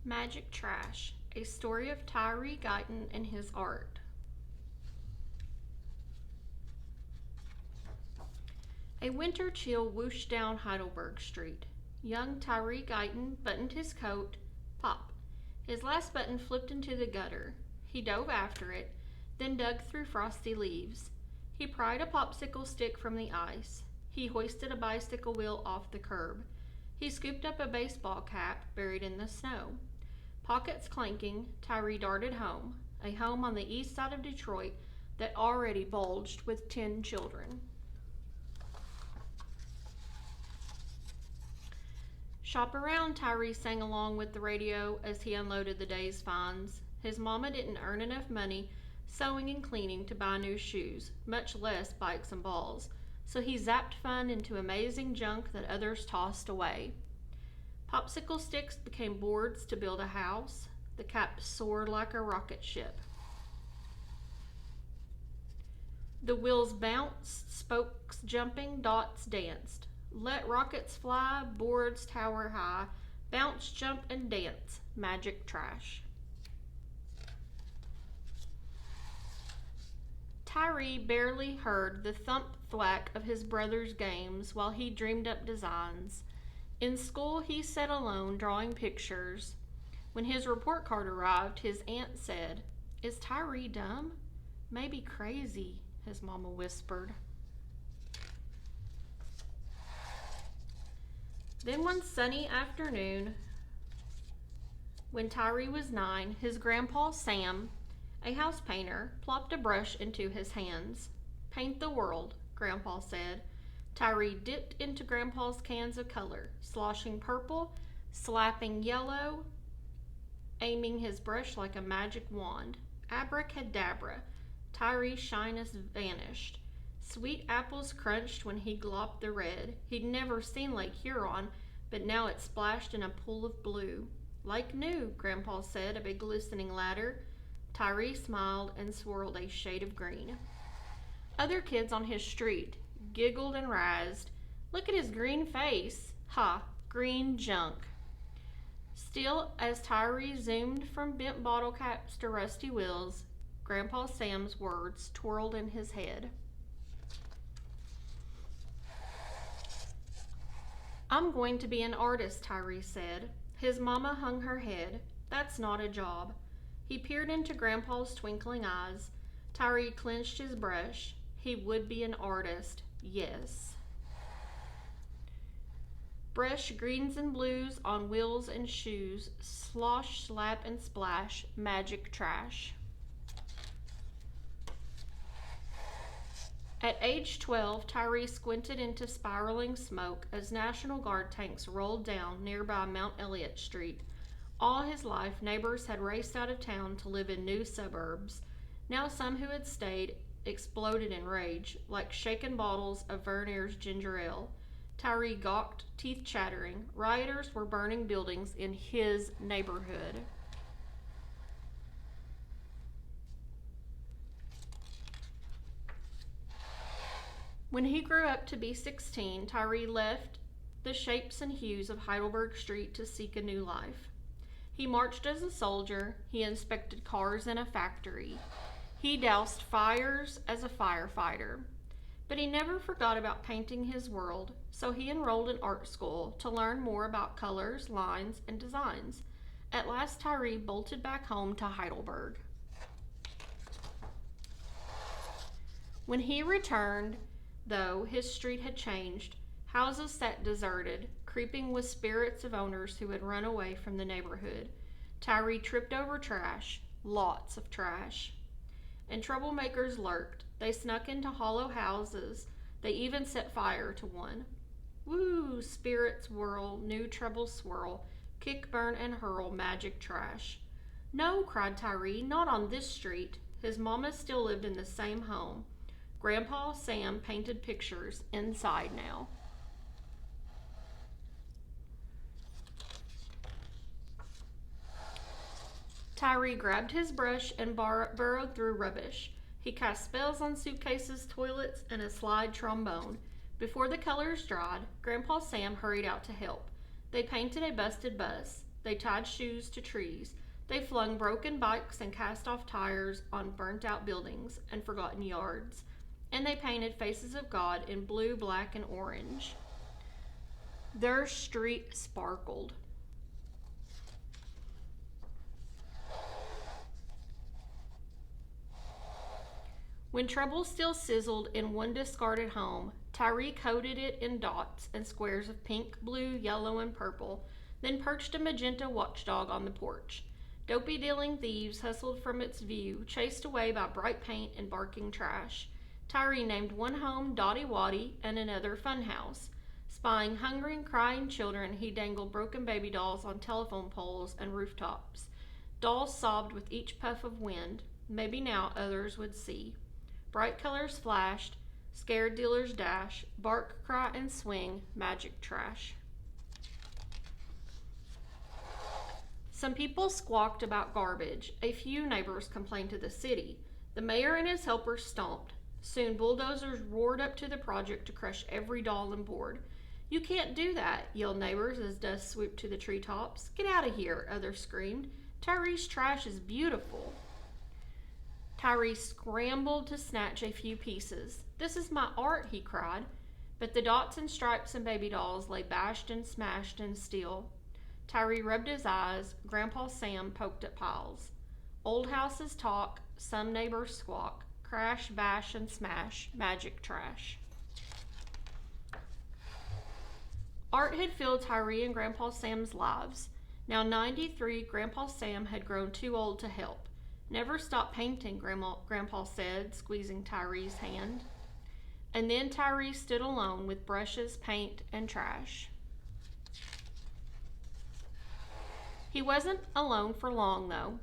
Magic Trash, a story of Tyree Guyton and his art. A winter chill whooshed down Heidelberg Street. Young Tyree Guyton buttoned his coat. Pop. His last button flipped into the gutter. He dove after it, then dug through frosty leaves. He pried a popsicle stick from the ice. He hoisted a bicycle wheel off the curb. He scooped up a baseball cap buried in the snow. Pockets clanking, Tyree darted home, a home on the east side of Detroit that already bulged with 10 children. Shop around, Tyree sang along with the radio as he unloaded the day's finds. His mama didn't earn enough money sewing and cleaning to buy new shoes, much less bikes and balls, so he zapped fun into amazing junk that others tossed away. Popsicle sticks became boards to build a house. The cap soared like a rocket ship. The wheels bounced, spokes jumping, dots danced. Let rockets fly, boards tower high, bounce, jump, and dance. Magic Trash. Tyree barely heard the thump-thwack of his brother's games while he dreamed up designs. In school, he sat alone drawing pictures. When his report card arrived, his aunt said, "Is Tyree dumb? Maybe crazy," his mama whispered. Then one sunny afternoon, when Tyree was 9, his grandpa Sam, a house painter, plopped a brush into his hands. "Paint the world," Grandpa said. Tyree dipped into Grandpa's cans of color, sloshing purple, slapping yellow, aiming his brush like a magic wand. Abracadabra, Tyree's shyness vanished. Sweet apples crunched when he glopped the red. He'd never seen Lake Huron, but now it splashed in a pool of blue. "Like new," Grandpa said of a glistening ladder. Tyree smiled and swirled a shade of green. Other kids on his street giggled and razzed. "Look at his green face." "Ha, green junk." Still, as Tyree zoomed from bent bottle caps to rusty wheels, Grandpa Sam's words twirled in his head. "I'm going to be an artist," Tyree said. His mama hung her head. "That's not a job." He peered into Grandpa's twinkling eyes. Tyree clenched his brush. He would be an artist, yes. Brush greens and blues on wheels and shoes. Slosh, slap, and splash. Magic Trash. At age 12, Tyree squinted into spiraling smoke as National Guard tanks rolled down nearby Mount Elliott Street. All his life, neighbors had raced out of town to live in new suburbs. Now some who had stayed exploded in rage, like shaken bottles of Vernier's ginger ale. Tyree gawked, teeth chattering. Rioters were burning buildings in his neighborhood. When he grew up to be 16, Tyree left the shapes and hues of Heidelberg Street to seek a new life. He marched as a soldier. He inspected cars in a factory. He doused fires as a firefighter. But he never forgot about painting his world, so he enrolled in art school to learn more about colors, lines, and designs. At last, Tyree bolted back home to Heidelberg. When he returned, though, his street had changed. Houses sat deserted, creeping with spirits of owners who had run away from the neighborhood. Tyree tripped over trash, lots of trash. And troublemakers lurked. They snuck into hollow houses. They even set fire to one. Woo! Spirits whirl, new troubles swirl, kick, burn, and hurl Magic Trash. "No," cried Tyree, "not on this street." His mama still lived in the same home. Grandpa Sam painted pictures inside now. Tyree grabbed his brush and burrowed through rubbish. He cast spells on suitcases, toilets, and a slide trombone. Before the colors dried, Grandpa Sam hurried out to help. They painted a busted bus. They tied shoes to trees. They flung broken bikes and cast off tires on burnt out buildings and forgotten yards. And they painted faces of God in blue, black, and orange. Their street sparkled. When trouble still sizzled in one discarded home, Tyree coated it in dots and squares of pink, blue, yellow, and purple, then perched a magenta watchdog on the porch. Dopey dealing thieves hustled from its view, chased away by bright paint and barking trash. Tyree named one home Dotty Waddy and another Funhouse. Spying hungry and crying children, he dangled broken baby dolls on telephone poles and rooftops. Dolls sobbed with each puff of wind. Maybe now others would see. Bright colors flashed, scared dealers dash, bark, cry, and swing, magic trash. Some people squawked about garbage. A few neighbors complained to the city. The mayor and his helpers stomped. Soon bulldozers roared up to the project to crush every doll and board. "You can't do that," yelled neighbors as dust swooped to the treetops. "Get out of here," others screamed. "Tyree's trash is beautiful." Tyree scrambled to snatch a few pieces. "This is my art," he cried. But the dots and stripes and baby dolls lay bashed and smashed in steel. Tyree rubbed his eyes. Grandpa Sam poked at piles. Old houses talk, some neighbors squawk. Crash, bash, and smash, magic trash. Art had filled Tyree and Grandpa Sam's lives. Now 93, Grandpa Sam had grown too old to help. "Never stop painting," Grandpa said, squeezing Tyree's hand. And then Tyree stood alone with brushes, paint, and trash. He wasn't alone for long, though.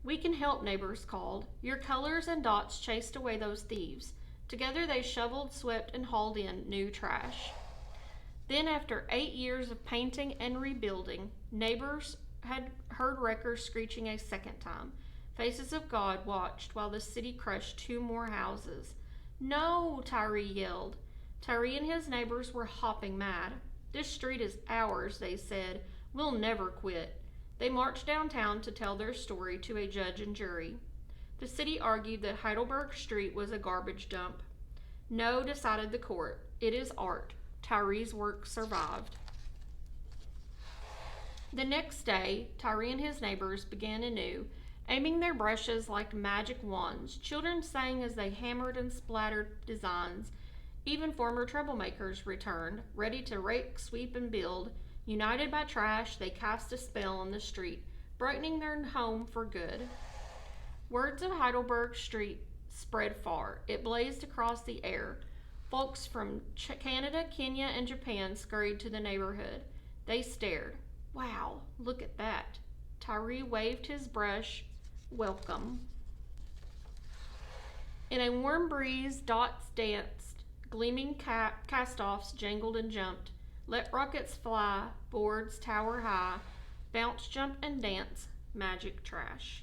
"We can help," neighbors called. "Your colors and dots chased away those thieves." Together they shoveled, swept, and hauled in new trash. Then, after 8 years of painting and rebuilding, neighbors had heard wreckers screeching a second time. Faces of God watched while the city crushed 2 more houses. "No!" Tyree yelled. Tyree and his neighbors were hopping mad. "This street is ours," they said. "We'll never quit." They marched downtown to tell their story to a judge and jury. The city argued that Heidelberg Street was a garbage dump. "No," decided the court. "It is art." Tyree's work survived. The next day, Tyree and his neighbors began anew, aiming their brushes like magic wands. Children sang as they hammered and splattered designs. Even former troublemakers returned, ready to rake, sweep, and build. United by trash, they cast a spell on the street, brightening their home for good. Words of Heidelberg Street spread far. It blazed across the air. Folks from Canada, Kenya, and Japan scurried to the neighborhood. They stared. "Wow, look at that." Tyree waved his brush. "Welcome." In a warm breeze, dots danced. Gleaming cast-offs jangled and jumped. Let rockets fly, boards tower high, bounce, jump, and dance, magic trash.